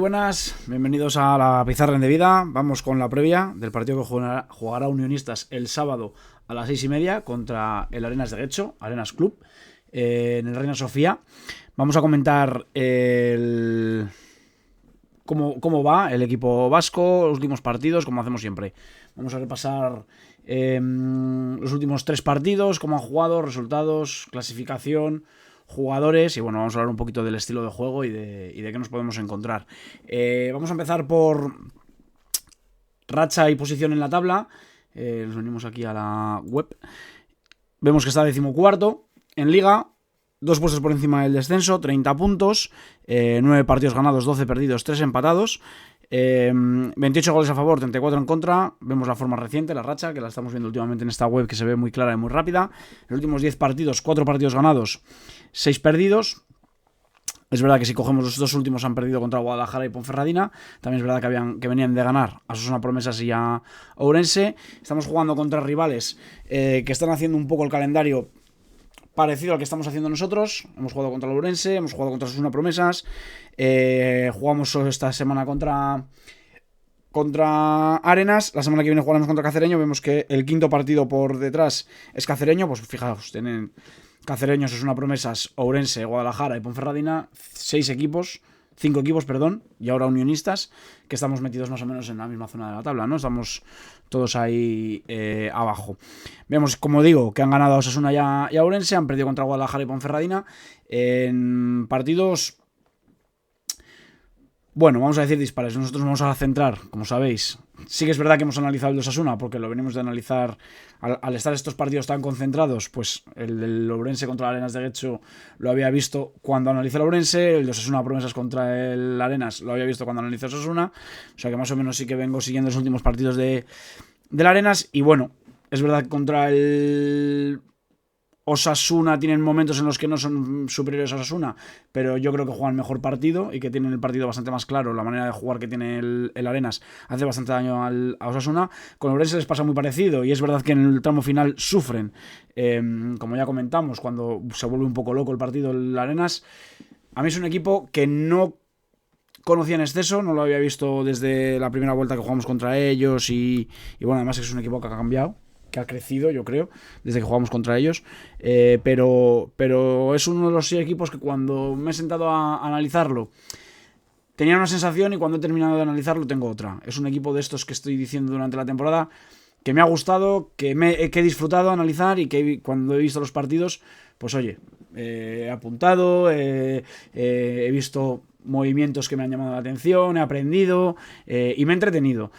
buenas, bienvenidos a la Pizarra en de Vida. Vamos con la previa del partido que jugará Unionistas el sábado a las 6:30 contra el Arenas de Getxo, Arenas Club, en el Reina Sofía. Vamos a comentar cómo va el equipo vasco, los últimos partidos, como hacemos siempre. Vamos a repasar los últimos 3 partidos, cómo han jugado, resultados, clasificación, jugadores, y bueno, vamos a hablar un poquito del estilo de juego y de qué nos podemos encontrar. Vamos a empezar por racha y posición en la tabla. Nos venimos aquí a la web. Vemos que está 14º en Liga, 2 puestos por encima del descenso, 30 puntos, 9 partidos ganados, 12 perdidos, 3 empatados, 28 goles a favor, 34 en contra. Vemos la forma reciente, la racha, que la estamos viendo últimamente en esta web, que se ve muy clara y muy rápida. En los últimos 10 partidos, 4 partidos ganados, 6 perdidos. Es verdad que si cogemos los 2 últimos han perdido contra Guadalajara y Ponferradina. También es verdad que venían de ganar a Osasuna Promesas y a Ourense. Estamos jugando contra rivales que están haciendo un poco el calendario parecido al que estamos haciendo nosotros. Hemos jugado contra el Ourense, hemos jugado contra Osasuna Promesas, jugamos esta semana contra Arenas, la semana que viene jugaremos contra Cacereño. Vemos que el quinto partido por detrás es Cacereño. Pues fijaos, tienen Cacereño, Osasuna Promesas, Ourense, Guadalajara y Ponferradina, 5 equipos, y ahora Unionistas, que estamos metidos más o menos en la misma zona de la tabla, ¿no? Estamos todos ahí abajo. Vemos, como digo, que han ganado a Osasuna y a Ourense, han perdido contra Guadalajara y Ponferradina en partidos, bueno, vamos a decir dispares. Nosotros nos vamos a centrar, como sabéis. Sí que es verdad que hemos analizado el de Osasuna, porque lo venimos de analizar al estar estos partidos tan concentrados. Pues el del Ourense contra el Arenas de Getxo lo había visto cuando analicé el Ourense, el de Osasuna Promesas contra el Arenas lo había visto cuando analicé Osasuna. O sea que más o menos sí que vengo siguiendo los últimos partidos del Arenas. Y bueno, es verdad que contra el Osasuna tienen momentos en los que no son superiores a Osasuna, pero yo creo que juegan mejor partido y que tienen el partido bastante más claro. La manera de jugar que tiene el Arenas hace bastante daño a Osasuna. Con Ourense les pasa muy parecido, y es verdad que en el tramo final sufren, como ya comentamos, cuando se vuelve un poco loco el partido el Arenas. A mí es un equipo que no conocía en exceso, no lo había visto desde la primera vuelta que jugamos contra ellos, y bueno, además es un equipo que ha cambiado, que ha crecido, yo creo, desde que jugamos contra ellos, pero es uno de los 6 equipos que cuando me he sentado a analizarlo tenía una sensación, y cuando he terminado de analizarlo tengo otra. Es un equipo de estos que estoy diciendo durante la temporada que me ha gustado, que he disfrutado analizar, y que cuando he visto los partidos, pues oye, he apuntado, he visto movimientos que me han llamado la atención, he aprendido, y me he entretenido.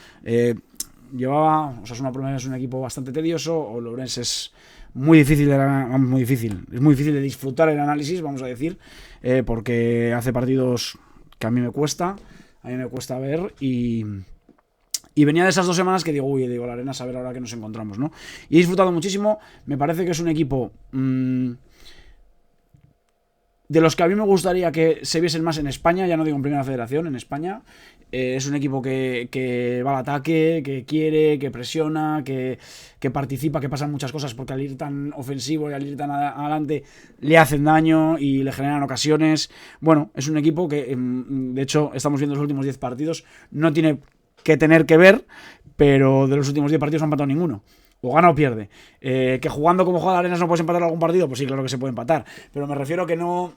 Osasuna Promesas es un equipo bastante tedioso, o Ourense es muy difícil de disfrutar el análisis, vamos a decir, porque hace partidos que a mí me cuesta ver, y venía de esas 2 semanas que digo, la Arenas, a ver ahora que nos encontramos, ¿no? Y he disfrutado muchísimo. Me parece que es un equipo de los que a mí me gustaría que se viesen más en España, ya no digo en Primera Federación, en España. Es un equipo que va al ataque, que quiere, que presiona, que participa, que pasan muchas cosas, porque al ir tan ofensivo y al ir tan adelante le hacen daño y le generan ocasiones. Bueno, es un equipo que, de hecho, estamos viendo los últimos 10 partidos, no tiene que tener que ver, pero de los últimos 10 partidos no ha empatado ninguno. O gana o pierde. Que jugando como juega Arenas no puedes empatar algún partido, pues sí, claro que se puede empatar, pero me refiero a que no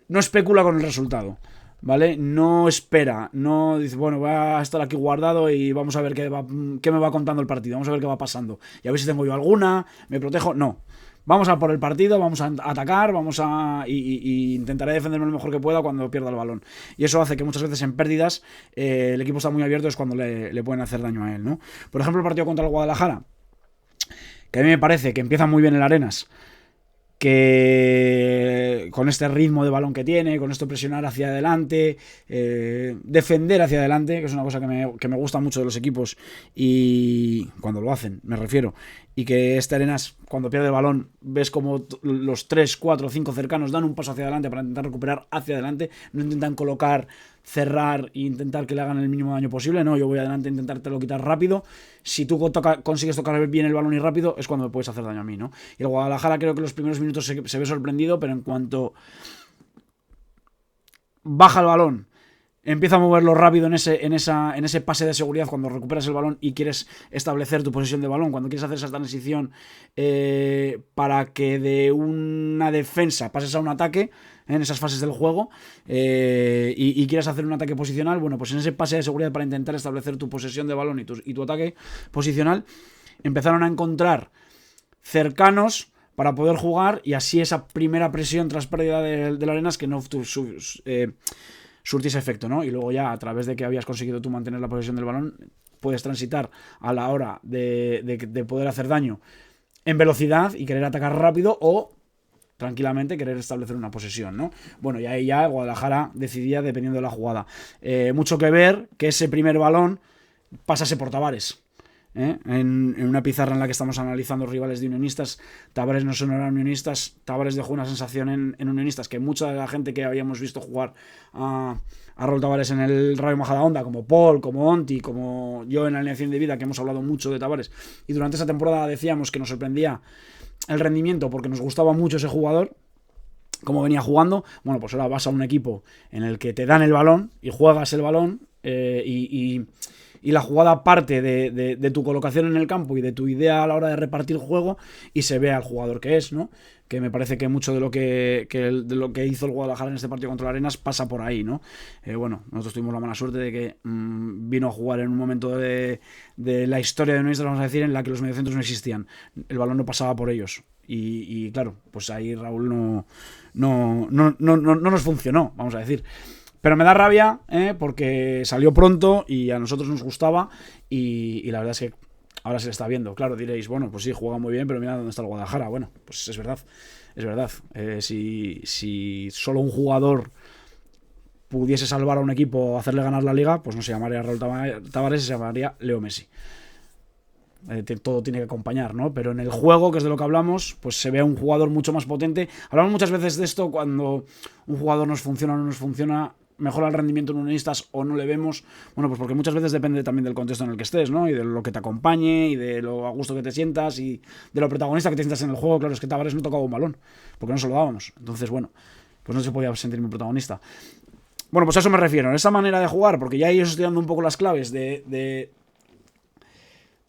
especula con el resultado, ¿vale? No espera, no dice, bueno, voy a estar aquí guardado y vamos a ver qué me va contando el partido, vamos a ver qué va pasando, y a ver si tengo yo alguna, me protejo. No, vamos a por el partido, vamos a atacar, y intentaré defenderme lo mejor que pueda cuando pierda el balón. Y eso hace que muchas veces en pérdidas el equipo está muy abierto, es cuando le pueden hacer daño a él, ¿no? Por ejemplo, el partido contra el Guadalajara, que a mí me parece que empieza muy bien el Arenas, que con este ritmo de balón que tiene, con esto presionar hacia adelante, defender hacia adelante, que es una cosa que me gusta mucho de los equipos, y cuando lo hacen, me refiero, y que este Arenas, cuando pierde el balón, ves como los 3, 4, 5 cercanos dan un paso hacia adelante para intentar recuperar hacia adelante, no intentan colocar, cerrar e intentar que le hagan el mínimo daño posible. No, yo voy adelante a intentártelo quitar rápido. Si tú consigues tocar bien el balón y rápido, es cuando me puedes hacer daño a mí, ¿no? Y el Guadalajara, creo que los primeros minutos se ve sorprendido, pero en cuanto baja el balón empieza a moverlo rápido en ese pase de seguridad cuando recuperas el balón y quieres establecer tu posesión de balón, cuando quieres hacer esa transición para que de una defensa pases a un ataque en esas fases del juego y quieres hacer un ataque posicional. Bueno, pues en ese pase de seguridad para intentar establecer tu posesión de balón y tu ataque posicional, empezaron a encontrar cercanos para poder jugar, y así esa primera presión tras pérdida de la Arenas que no surtiese efecto, ¿no? Y luego ya, a través de que habías conseguido tú mantener la posesión del balón, puedes transitar a la hora de poder hacer daño en velocidad y querer atacar rápido, o tranquilamente querer establecer una posesión, ¿no? Bueno, y ahí ya Guadalajara decidía dependiendo de la jugada. Mucho que ver que ese primer balón pasase por Tavares. En una pizarra en la que estamos analizando rivales de Unionistas, Tavares no son ahora Unionistas. Tavares dejó una sensación en Unionistas que mucha de la gente que habíamos visto jugar a Raúl Tavares en el Rayo Majadahonda, como Paul, como Onti, como yo en Alineación de Vida, que hemos hablado mucho de Tavares, y durante esa temporada decíamos que nos sorprendía el rendimiento porque nos gustaba mucho ese jugador, cómo venía jugando. Bueno, pues ahora vas a un equipo en el que te dan el balón y juegas el balón y la jugada parte de tu colocación en el campo y de tu idea a la hora de repartir juego, y se ve al jugador que es, ¿no? Que me parece que mucho de lo que hizo el Guadalajara en este partido contra el Arenas pasa por ahí, ¿no? Bueno, nosotros tuvimos la mala suerte de que vino a jugar en un momento de la historia de nuestra, vamos a decir, en la que los mediocentros no existían. El balón no pasaba por ellos. Y claro, pues ahí Raúl no nos funcionó, vamos a decir. Pero me da rabia, porque salió pronto y a nosotros nos gustaba, y la verdad es que ahora se le está viendo. Claro, diréis, bueno, pues sí, juega muy bien, pero mira dónde está el Guadalajara. Bueno, pues es verdad. Si solo un jugador pudiese salvar a un equipo o hacerle ganar la liga, pues no se llamaría Raúl Tavares, se llamaría Leo Messi. Todo tiene que acompañar, ¿no? Pero en el juego, que es de lo que hablamos, pues se ve a un jugador mucho más potente. Hablamos muchas veces de esto, cuando un jugador nos funciona o no nos funciona, mejora el rendimiento en Unionistas o no le vemos. Bueno, pues porque muchas veces depende también del contexto en el que estés, ¿no? Y de lo que te acompañe, y de lo a gusto que te sientas, y de lo protagonista que te sientas en el juego. Claro, es que Tavares no tocaba un balón, porque no se lo dábamos. Entonces, bueno, pues no se podía sentir muy protagonista. Bueno, pues a eso me refiero, a esa manera de jugar, porque ya ellos estoy dando un poco las claves de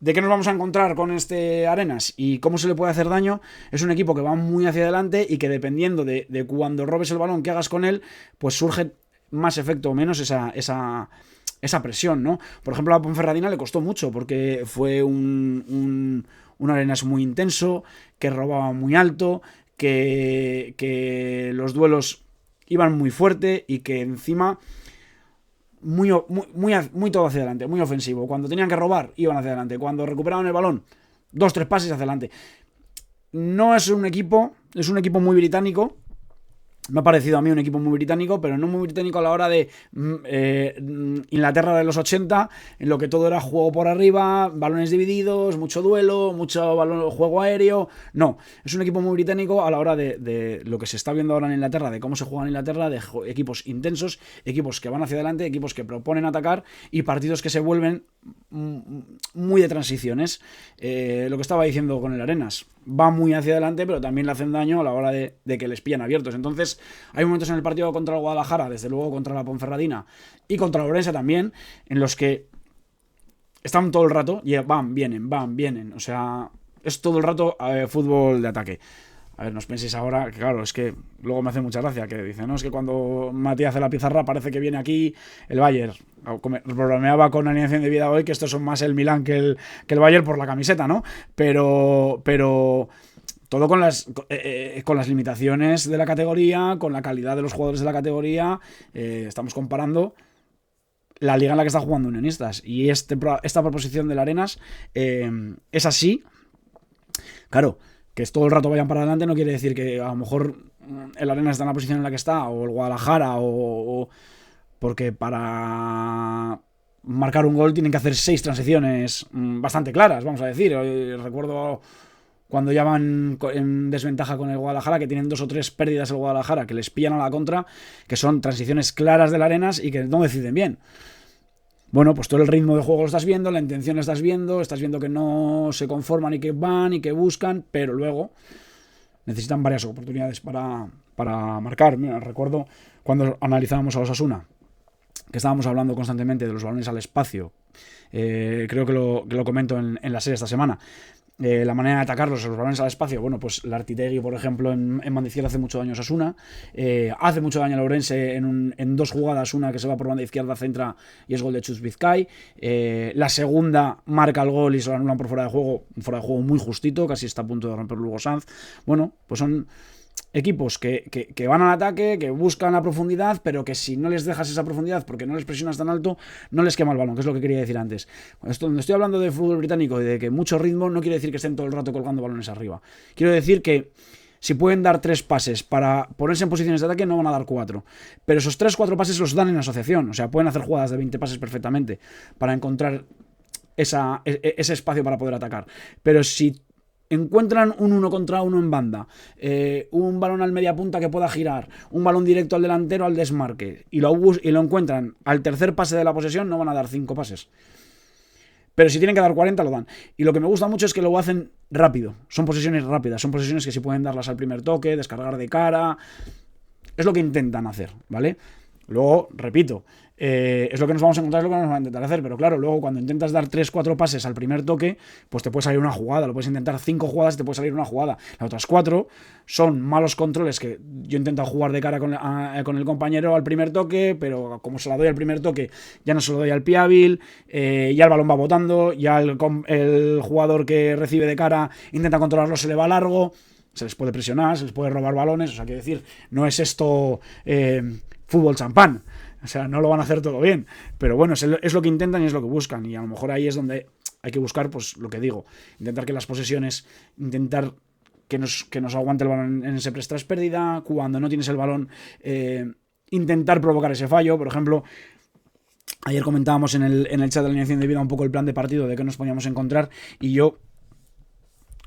qué nos vamos a encontrar con este Arenas y cómo se le puede hacer daño. Es un equipo que va muy hacia adelante y que, dependiendo de cuando robes el balón, que hagas con él, pues surge más efecto o menos esa presión, ¿no? Por ejemplo, a Ponferradina le costó mucho, porque fue un Arenas muy intenso, que robaba muy alto, que los duelos iban muy fuerte, y que encima muy todo hacia adelante, muy ofensivo. Cuando tenían que robar, iban hacia adelante. Cuando recuperaban el balón, 2-3 pases hacia adelante. No es un equipo, es un equipo muy británico. Me ha parecido a mí un equipo muy británico, pero no muy británico a la hora de Inglaterra de los 80, en lo que todo era juego por arriba, balones divididos, mucho duelo, mucho juego aéreo. No, es un equipo muy británico a la hora de lo que se está viendo ahora en Inglaterra, de cómo se juega en Inglaterra, de equipos intensos, equipos que van hacia adelante, equipos que proponen atacar, y partidos que se vuelven muy de transiciones. Lo que estaba diciendo con el Arenas, va muy hacia adelante, pero también le hacen daño a la hora de que les pillan abiertos. Entonces, hay momentos en el partido contra el Guadalajara, desde luego contra la Ponferradina y contra la Ourense también, en los que están todo el rato y van, vienen. O sea, es todo el rato fútbol de ataque. A ver, no os penséis ahora, que claro, es que luego me hace mucha gracia que dicen, no, es que cuando Matías hace la pizarra parece que viene aquí el Bayern. Bromeaba con Alineación de Vida hoy que estos son más el Milán que el Bayern por la camiseta, ¿no? Pero todo con las limitaciones de la categoría, con la calidad de los jugadores de la categoría. Estamos comparando la liga en la que está jugando Unionistas, y esta proposición del Arenas es así. Claro, que es todo el rato vayan para adelante no quiere decir que a lo mejor el Arenas está en la posición en la que está, o el Guadalajara, o porque para marcar un gol tienen que hacer 6 transiciones bastante claras, vamos a decir. Recuerdo cuando ya van en desventaja con el Guadalajara, que tienen 2 o 3 pérdidas el Guadalajara, que les pillan a la contra, que son transiciones claras del Arenas y que no deciden bien. Bueno, pues todo el ritmo de juego lo estás viendo, la intención la estás viendo que no se conforman y que van y que buscan, pero luego necesitan varias oportunidades para marcar. Mira, recuerdo cuando analizábamos a Osasuna que estábamos hablando constantemente de los balones al espacio, creo que lo comento en la serie esta semana. La manera de atacarlos, los balones al espacio, bueno, pues la Artitegui, por ejemplo, en banda izquierda hace mucho daño a Osasuna, hace mucho daño a Ourense en 2 jugadas, una que se va por banda izquierda, centra y es gol de Chus Vizcay, la segunda marca el gol y se lo anulan por fuera de juego muy justito, casi está a punto de romper Hugo Sanz. Bueno, pues son equipos que van al ataque, que buscan la profundidad, pero que si no les dejas esa profundidad porque no les presionas tan alto, no les quema el balón, que es lo que quería decir antes. Cuando estoy hablando de fútbol británico y de que mucho ritmo, no quiere decir que estén todo el rato colgando balones arriba. Quiero decir que si pueden dar 3 pases para ponerse en posiciones de ataque, no van a dar 4. Pero esos 3-4 pases los dan en asociación. O sea, pueden hacer jugadas de 20 pases perfectamente para encontrar ese espacio para poder atacar. Pero si encuentran un 1 contra 1 en banda, un balón al media punta que pueda girar, un balón directo al delantero al desmarque, y lo encuentran al tercer pase de la posesión, no van a dar 5 pases. Pero si tienen que dar 40, lo dan. Y lo que me gusta mucho es que lo hacen rápido. Son posesiones rápidas, son posesiones que sí pueden darlas al primer toque, descargar de cara. Es lo que intentan hacer, ¿vale? Luego, repito, es lo que nos vamos a encontrar, es lo que nos vamos a intentar hacer, pero claro, luego cuando intentas dar 3-4 pases al primer toque, pues te puede salir una jugada, lo puedes intentar 5 jugadas y te puede salir una jugada. Las otras 4 son malos controles que yo intento jugar de cara con el compañero al primer toque, pero como se la doy al primer toque, ya no se lo doy al pie hábil, ya el balón va botando, ya el jugador que recibe de cara intenta controlarlo, se le va largo, se les puede presionar, se les puede robar balones, o sea, quiero decir, no es esto fútbol champán. O sea, no lo van a hacer todo bien. Pero bueno, es lo que intentan y es lo que buscan. Y a lo mejor ahí es donde hay que buscar, pues lo que digo. Intentar que las posesiones, intentar que nos aguante el balón en ese press tras pérdida. Cuando no tienes el balón, intentar provocar ese fallo. Por ejemplo, ayer comentábamos en el chat de la alineación de vida un poco el plan de partido de qué nos podíamos encontrar. Y yo,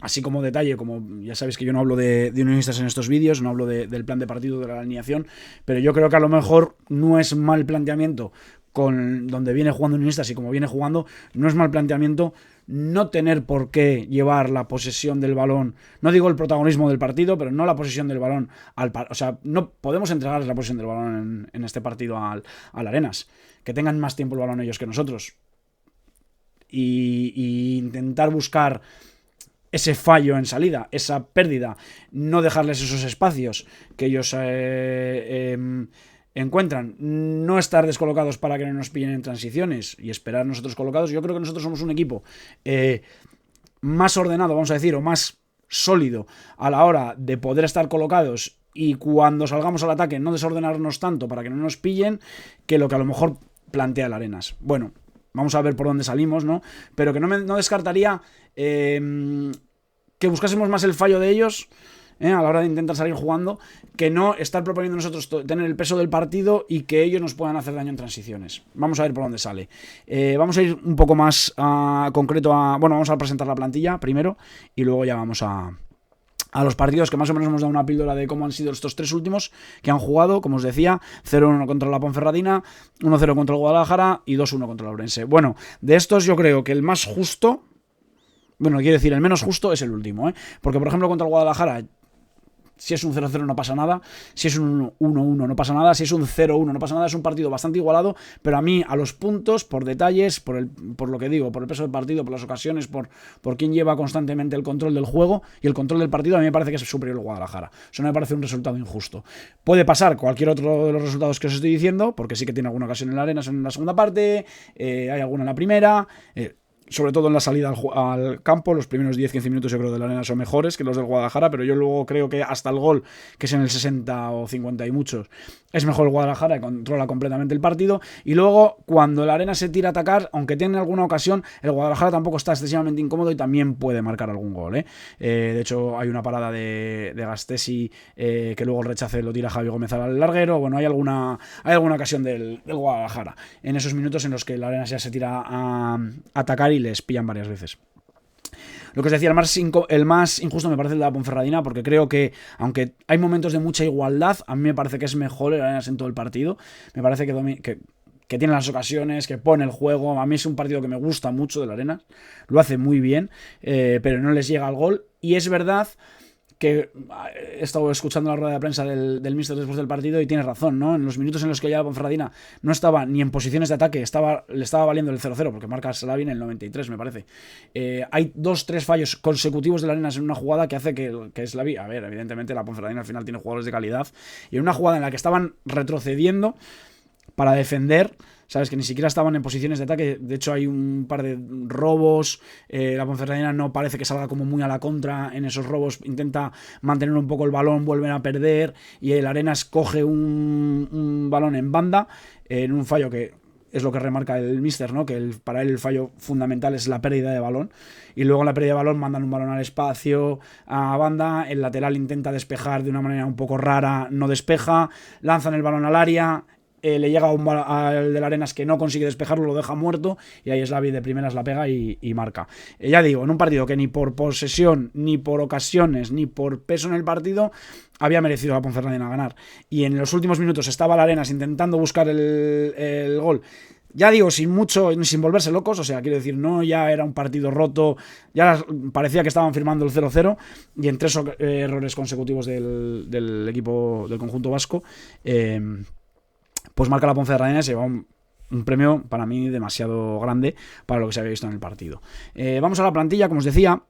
así como detalle, como ya sabéis que yo no hablo de unionistas en estos vídeos, no hablo del plan de partido, de la alineación, pero yo creo que a lo mejor no es mal planteamiento con donde viene jugando unionistas y como viene jugando, no es mal planteamiento no tener por qué llevar la posesión del balón, no digo el protagonismo del partido, pero no la posesión del balón o sea, no podemos entregarles la posesión del balón en este partido al Arenas, que tengan más tiempo el balón ellos que nosotros y intentar buscar ese fallo en salida, esa pérdida, no dejarles esos espacios que ellos encuentran, no estar descolocados para que no nos pillen en transiciones y esperar nosotros colocados. Yo creo que nosotros somos un equipo más ordenado, vamos a decir, o más sólido a la hora de poder estar colocados y cuando salgamos al ataque no desordenarnos tanto para que no nos pillen, que lo que a lo mejor plantea el Arenas. Bueno, vamos a ver por dónde salimos, ¿no? Pero que no descartaría que buscásemos más el fallo de ellos a la hora de intentar salir jugando, que no estar proponiendo nosotros tener el peso del partido y que ellos nos puedan hacer daño en transiciones. Vamos a ver por dónde sale. Vamos a ir un poco más concreto bueno, vamos a presentar la plantilla primero y luego ya vamos a los partidos que más o menos hemos dado una píldora de cómo han sido estos 3 últimos que han jugado, como os decía, 0-1 contra la Ponferradina, 1-0 contra el Guadalajara y 2-1 contra el Ourense. Bueno, de estos yo creo que el más justo, bueno, quiero decir, el menos justo es el último, porque por ejemplo contra el Guadalajara, si es un 0-0 no pasa nada, si es un 1-1 no pasa nada, si es un 0-1 no pasa nada, es un partido bastante igualado, pero a mí a los puntos, por detalles, por lo que digo, por el peso del partido, por las ocasiones, por quién lleva constantemente el control del juego y el control del partido, a mí me parece que es superior el Guadalajara. Eso no me parece un resultado injusto. Puede pasar cualquier otro de los resultados que os estoy diciendo, porque sí que tiene alguna ocasión en la Arenas en la segunda parte, hay alguna en la primera, sobre todo en la salida al campo, los primeros 10-15 minutos yo creo de la Arena son mejores que los del Guadalajara, pero yo luego creo que hasta el gol, que es en el 60 o 50 y muchos, es mejor el Guadalajara y controla completamente el partido, y luego cuando la Arena se tira a atacar, aunque tiene alguna ocasión, el Guadalajara tampoco está excesivamente incómodo y también puede marcar algún gol, de hecho hay una parada de Gastesi que luego el rechace lo tira Javi Gómez al larguero. Bueno, hay alguna ocasión del Guadalajara en esos minutos en los que la Arena ya se tira a atacar y les pillan varias veces. Lo que os decía, el más injusto me parece el de la Ponferradina, porque creo que, aunque hay momentos de mucha igualdad, a mí me parece que es mejor el Arenas en todo el partido. Me parece que tiene las ocasiones, que pone el juego. A mí es un partido que me gusta mucho del Arenas, lo hace muy bien, pero no les llega al gol. Y es verdad que he estado escuchando la rueda de prensa del míster después del partido y tiene razón, ¿no? En los minutos en los que ya la Ponferradina no estaba ni en posiciones de ataque, le estaba valiendo el 0-0, porque marca Slavi en el 93, me parece. Hay 2-3 fallos consecutivos de la Arenas en una jugada que hace que Slavi, a ver, evidentemente la Ponferradina al final tiene jugadores de calidad, y en una jugada en la que estaban retrocediendo para defender, sabes, que ni siquiera estaban en posiciones de ataque. De hecho hay un par de robos, la Ponferradina no parece que salga como muy a la contra en esos robos, intenta mantener un poco el balón, vuelven a perder, y el Arenas coge un balón en banda, en un fallo que es lo que remarca el míster, ¿no? Que para él el fallo fundamental es la pérdida de balón, y luego en la pérdida de balón mandan un balón al espacio, a banda, el lateral intenta despejar de una manera un poco rara, no despeja, lanzan el balón al área, le llega al del Arenas que no consigue despejarlo, lo deja muerto, y ahí Slavi de primeras la pega y marca. Ya digo, en un partido que ni por posesión, ni por ocasiones, ni por peso en el partido había merecido a Ponferradina ganar, y en los últimos minutos estaba el Arenas intentando buscar el gol, ya digo, sin volverse locos, o sea, quiero decir, no ya era un partido roto, ya parecía que estaban firmando el 0-0, y en 3 errores consecutivos del equipo del conjunto vasco, pues marca la Ponferradina y se lleva un premio para mí demasiado grande para lo que se había visto en el partido. Vamos a la plantilla, como os decía.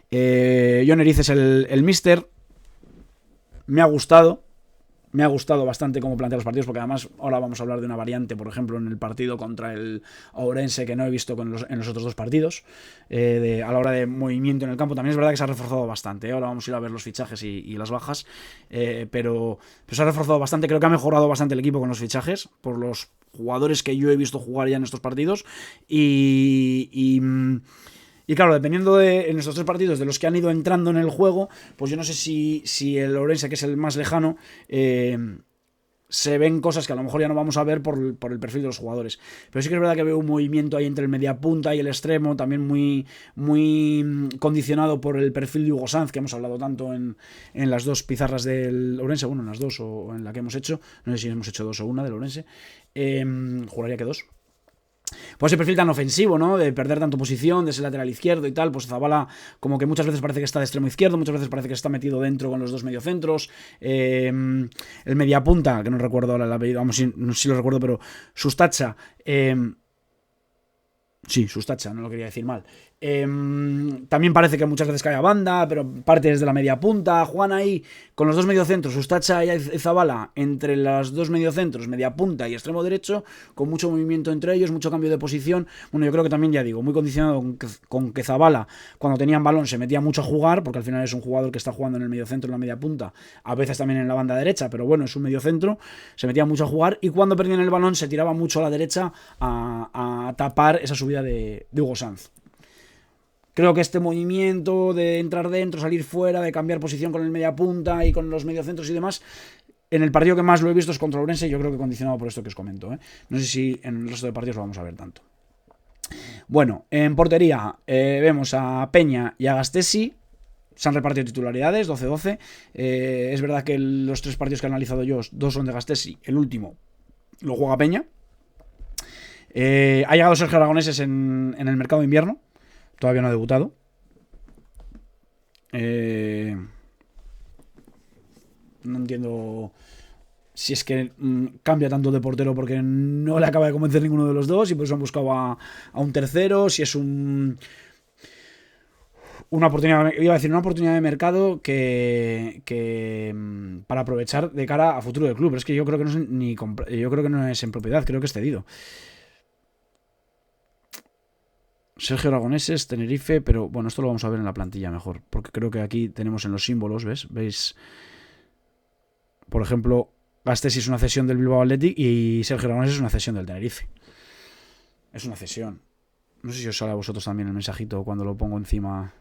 Jon Eriz es el míster. Me ha gustado bastante cómo plantea los partidos, porque además ahora vamos a hablar de una variante, por ejemplo, en el partido contra el Ourense, que no he visto en los otros 2 partidos, a la hora de movimiento en el campo. También es verdad que se ha reforzado bastante, ahora vamos a ir a ver los fichajes y las bajas, pero se ha reforzado bastante. Creo que ha mejorado bastante el equipo con los fichajes, por los jugadores que yo he visto jugar ya en estos partidos, y claro, dependiendo en estos 3 partidos de los que han ido entrando en el juego, pues yo no sé si el Ourense, que es el más lejano, se ven cosas que a lo mejor ya no vamos a ver por el perfil de los jugadores. Pero sí que es verdad que veo un movimiento ahí entre el mediapunta y el extremo, también muy, muy condicionado por el perfil de Hugo Sanz, que hemos hablado tanto en las 2 pizarras del Ourense, bueno, en las 2 o en la que hemos hecho, no sé si hemos hecho 2 o 1 del Ourense, juraría que 2. Pues ese perfil tan ofensivo, ¿no? De perder tanto posición, de ser lateral izquierdo y tal, pues Zabala como que muchas veces parece que está de extremo izquierdo, muchas veces parece que está metido dentro con los 2 mediocentros. El mediapunta, que no recuerdo ahora el apellido, vamos, sí lo recuerdo, pero Sustacha, sí, Sustacha, no lo quería decir mal. También parece que muchas veces cae a banda, pero parte desde la media punta. Juan ahí con los 2 mediocentros, Sustacha y Zabala, entre los 2 mediocentros, media punta y extremo derecho, con mucho movimiento entre ellos, mucho cambio de posición. Bueno, yo creo que también, ya digo, muy condicionado con que Zabala, cuando tenían balón, se metía mucho a jugar, porque al final es un jugador que está jugando en el mediocentro, en la media punta, a veces también en la banda derecha, pero bueno, es un mediocentro, se metía mucho a jugar, y cuando perdían el balón se tiraba mucho a la derecha a tapar esa subida de Hugo Sanz. Creo que este movimiento de entrar dentro, salir fuera, de cambiar posición con el mediapunta y con los mediocentros y demás, en el partido que más lo he visto es contra Ourense, yo creo que condicionado por esto que os comento, ¿eh? No sé si en el resto de partidos lo vamos a ver tanto. Bueno, en portería vemos a Peña y a Gastesi. Se han repartido titularidades, 12-12. Es verdad que los 3 partidos que he analizado yo, 2 son de Gastesi, el último lo juega Peña. Ha llegado Sergio Aragoneses en el mercado de invierno. Todavía no ha debutado. No entiendo si es que cambia tanto de portero porque no le acaba de convencer ninguno de los dos, y por eso han buscado a un tercero. Si es una oportunidad, iba a decir, una oportunidad de mercado que para aprovechar de cara a futuro del club. Pero es que yo creo que no es yo creo que no es en propiedad, creo que es cedido. Sergio Aragoneses, Tenerife, pero bueno, esto lo vamos a ver en la plantilla mejor, porque creo que aquí tenemos en los símbolos, ¿veis? Por ejemplo, Gastesi es una cesión del Bilbao Athletic y Sergio Aragoneses es una cesión del Tenerife. Es una cesión. No sé si os sale a vosotros también el mensajito cuando lo pongo encima.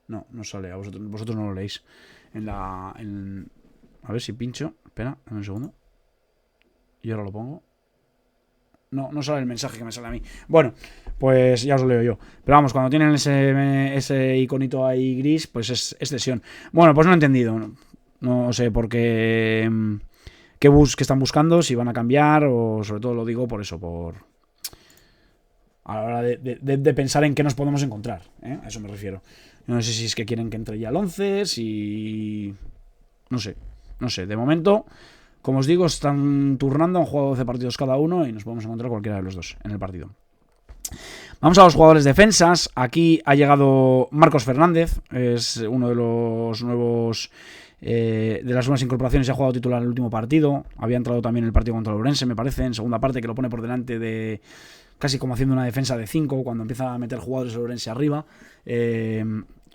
No sale a vosotros. Vosotros no lo leéis. A ver si pincho. Espera, dame un segundo. Y ahora lo pongo. No sale el mensaje que me sale a mí. Bueno, pues ya os lo leo yo. Pero vamos, cuando tienen ese iconito ahí gris, pues es cesión. Bueno, pues no he entendido. No sé por qué. ¿Qué están buscando? Si van a cambiar, o sobre todo lo digo por eso, a la hora de pensar en qué nos podemos encontrar, ¿eh? A eso me refiero. No sé si es que quieren que entre ya el 11, si... No sé, de momento, como os digo, están turnando, han jugado 12 partidos cada uno y nos podemos encontrar cualquiera de los dos en el partido. Vamos a los jugadores defensas. Aquí ha llegado Marcos Fernández, es uno de los nuevos... de las nuevas incorporaciones, y ha jugado titular en el último partido. Había entrado también en el partido contra el Ourense, me parece, en segunda parte, que lo pone por delante de... casi como haciendo una defensa de 5, cuando empieza a meter jugadores el Ourense arriba.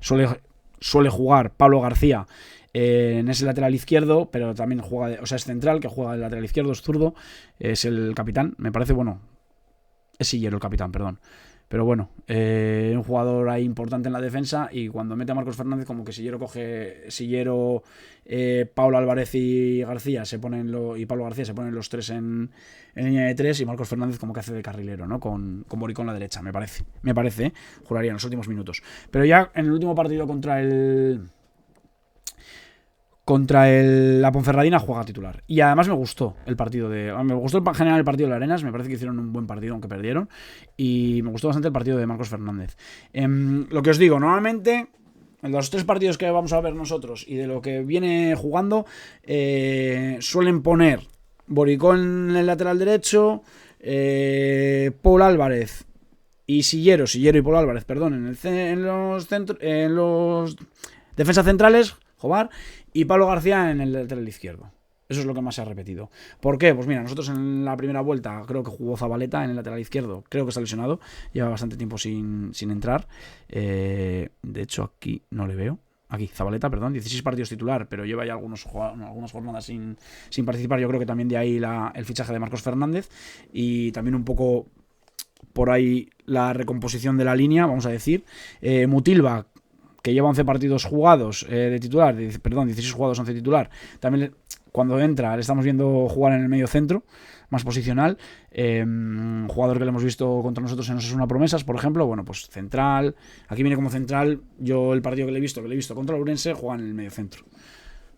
Suele jugar Pablo García en ese lateral izquierdo, pero también juega, es central, que juega el lateral izquierdo, es zurdo, es el capitán, me parece, es Sillero el capitán, perdón. Pero bueno, un jugador ahí importante en la defensa, y cuando mete a Marcos Fernández, como que Sillero, Pablo Álvarez y García y Pablo García se ponen los tres en línea de 3, y Marcos Fernández como que hace de carrilero, ¿no? Con Boricó en la derecha, me parece, juraría en los últimos minutos. Pero ya en el último partido contra la Ponferradina juega titular. Y además me gustó el partido me gustó en general el partido de la Arenas. Me parece que hicieron un buen partido, aunque perdieron. Y me gustó bastante el partido de Marcos Fernández. Lo que os digo, normalmente, en los 3 partidos que vamos a ver nosotros y de lo que viene jugando, suelen poner Boricó en el lateral derecho, Paul Álvarez y Sillero y Paul Álvarez, perdón, en los defensas centrales, Jobar, y Pablo García en el lateral izquierdo. Eso es lo que más se ha repetido. ¿Por qué? Pues mira, nosotros en la primera vuelta creo que jugó Zabaleta en el lateral izquierdo. Creo que está lesionado. Lleva bastante tiempo sin entrar. De hecho, aquí no le veo. Aquí, Zabaleta, perdón, 16 partidos titular, pero lleva ya algunas jornadas sin participar. Yo creo que también de ahí el fichaje de Marcos Fernández, y también un poco por ahí la recomposición de la línea, vamos a decir. Mutilva, que lleva 11 partidos jugados de titular, 16 jugados, 11 titular. También cuando entra le estamos viendo jugar en el medio centro, más posicional. Jugador que le hemos visto contra nosotros en Osasuna Promesas, por ejemplo. Bueno, pues central. Aquí viene como central. Yo el partido que le he visto contra el Ourense, juega en el medio centro.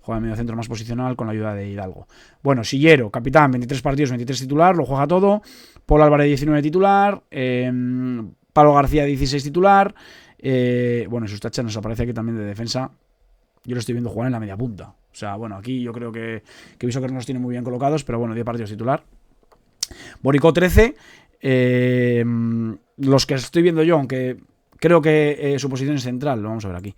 Juega en el medio centro más posicional con la ayuda de Hidalgo. Bueno, Sillero, capitán, 23 partidos, 23 titular, lo juega todo. Paul Álvarez, 19 titular. Pablo García, 16 titular. Bueno, Sustacha nos aparece aquí también de defensa. Yo lo estoy viendo jugar en la media punta. O sea, bueno, aquí yo creo que Viso que no los tiene muy bien colocados, pero bueno, 10 partidos titular. Boricó, 13. Los que estoy viendo yo, aunque creo que su posición es central, lo vamos a ver aquí.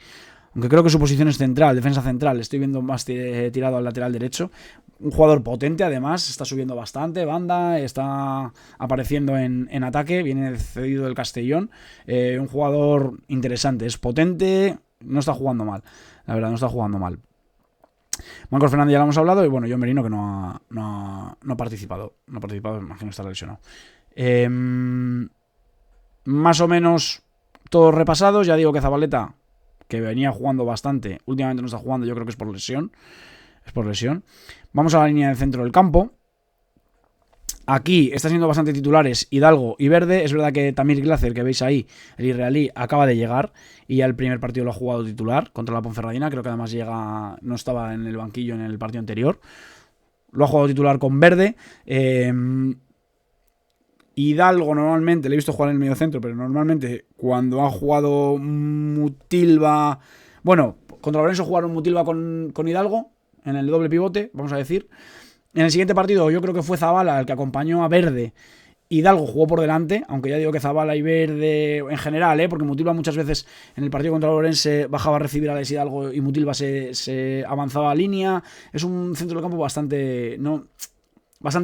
Aunque creo que su posición es central, defensa central, estoy viendo más tirado al lateral derecho. Un jugador potente, además, está subiendo bastante, banda, está apareciendo en ataque, viene cedido del Castellón. Un jugador interesante, es potente, no está jugando mal, la verdad, no está jugando mal. Marcos Fernández ya lo hemos hablado, y bueno, John Merino, que no ha participado. No ha participado, imagino que está lesionado. Más o menos todos repasados. Ya digo que Zabaleta, que venía jugando bastante, últimamente no está jugando, yo creo que es por lesión. Vamos a la línea del centro del campo. Aquí está siendo bastante titulares Hidalgo y Verde. Es verdad que Tamir Glacer, que veis ahí, el israelí, acaba de llegar y ya el primer partido lo ha jugado titular contra la Ponferradina. Creo que además no estaba en el banquillo en el partido anterior. Lo ha jugado titular con Verde. Hidalgo normalmente, le he visto jugar en el medio centro, pero normalmente cuando ha jugado Mutilva... Bueno, contra Lorenzo jugaron Mutilva con Hidalgo en el doble pivote, vamos a decir. En el siguiente partido yo creo que fue Zabala el que acompañó a Verde. Hidalgo jugó por delante, aunque ya digo que Zabala y Verde en general, porque Mutilva muchas veces en el partido contra Lorense bajaba a recibir a Alex Hidalgo y Mutilva se avanzaba a línea. Es un centro del campo bastante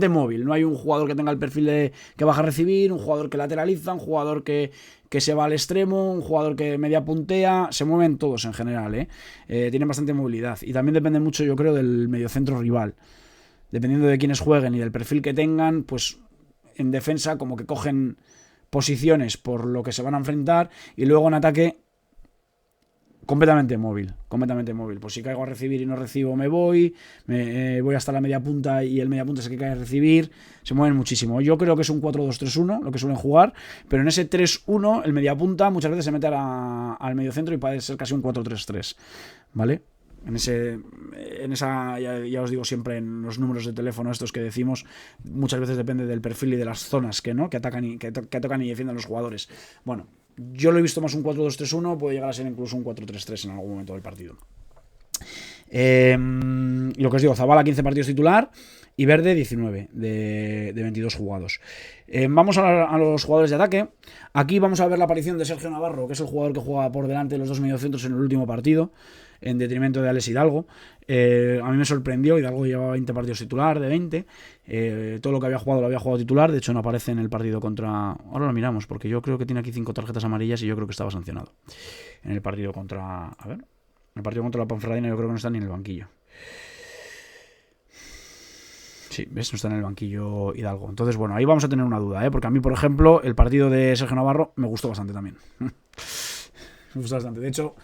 móvil. No hay un jugador que tenga el perfil de que baja a recibir, un jugador que lateraliza, un jugador que se va al extremo, un jugador que media puntea. Se mueven todos en general, tienen bastante movilidad, y también depende mucho, yo creo, del mediocentro rival. Dependiendo de quiénes jueguen y del perfil que tengan, pues en defensa como que cogen posiciones por lo que se van a enfrentar, y luego en ataque completamente móvil. Pues si caigo a recibir y no recibo, me voy hasta la media punta, y el media punta es el que cae a recibir. Se mueven muchísimo. Yo creo que es un 4-2-3-1 lo que suelen jugar, pero en ese 3-1 el media punta muchas veces se mete al medio centro y puede ser casi un 4-3-3, ¿vale? Ya os digo siempre en los números de teléfono estos que decimos, muchas veces depende del perfil y de las zonas que atacan que tocan y defienden los jugadores. Bueno, yo lo he visto más un 4-2-3-1, puede llegar a ser incluso un 4-3-3 en algún momento del partido. Y lo que os digo, Zabala 15 partidos titular y Verde 19 de 22 jugados. Vamos a los jugadores de ataque. Aquí vamos a ver la aparición de Sergio Navarro, que es el jugador que juega por delante de los dos mediocentros en el último partido, en detrimento de Alex Hidalgo. A mí me sorprendió. Hidalgo llevaba 20 partidos titular, de 20. Todo lo que había jugado lo había jugado titular. De hecho no aparece en el partido contra... Ahora lo miramos, porque yo creo que tiene aquí 5 tarjetas amarillas y yo creo que estaba sancionado en el partido contra... A ver... El partido contra la Ponferradina yo creo que no está ni en el banquillo. Sí, ¿ves? No está en el banquillo Hidalgo. Entonces, bueno, ahí vamos a tener una duda, porque a mí, por ejemplo, el partido de Sergio Navarro me gustó bastante también. Me gustó bastante. De hecho,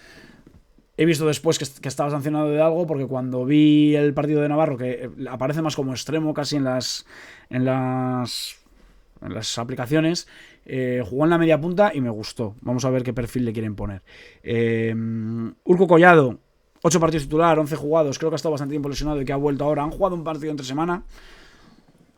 he visto después que estaba sancionado de algo, porque cuando vi el partido de Navarro, que aparece más como extremo casi en las aplicaciones, jugó en la media punta y me gustó. Vamos a ver qué perfil le quieren poner. Urco Collado, 8 partidos titular, 11 jugados. Creo que ha estado bastante tiempo lesionado y que ha vuelto ahora. Han jugado un partido entre semana,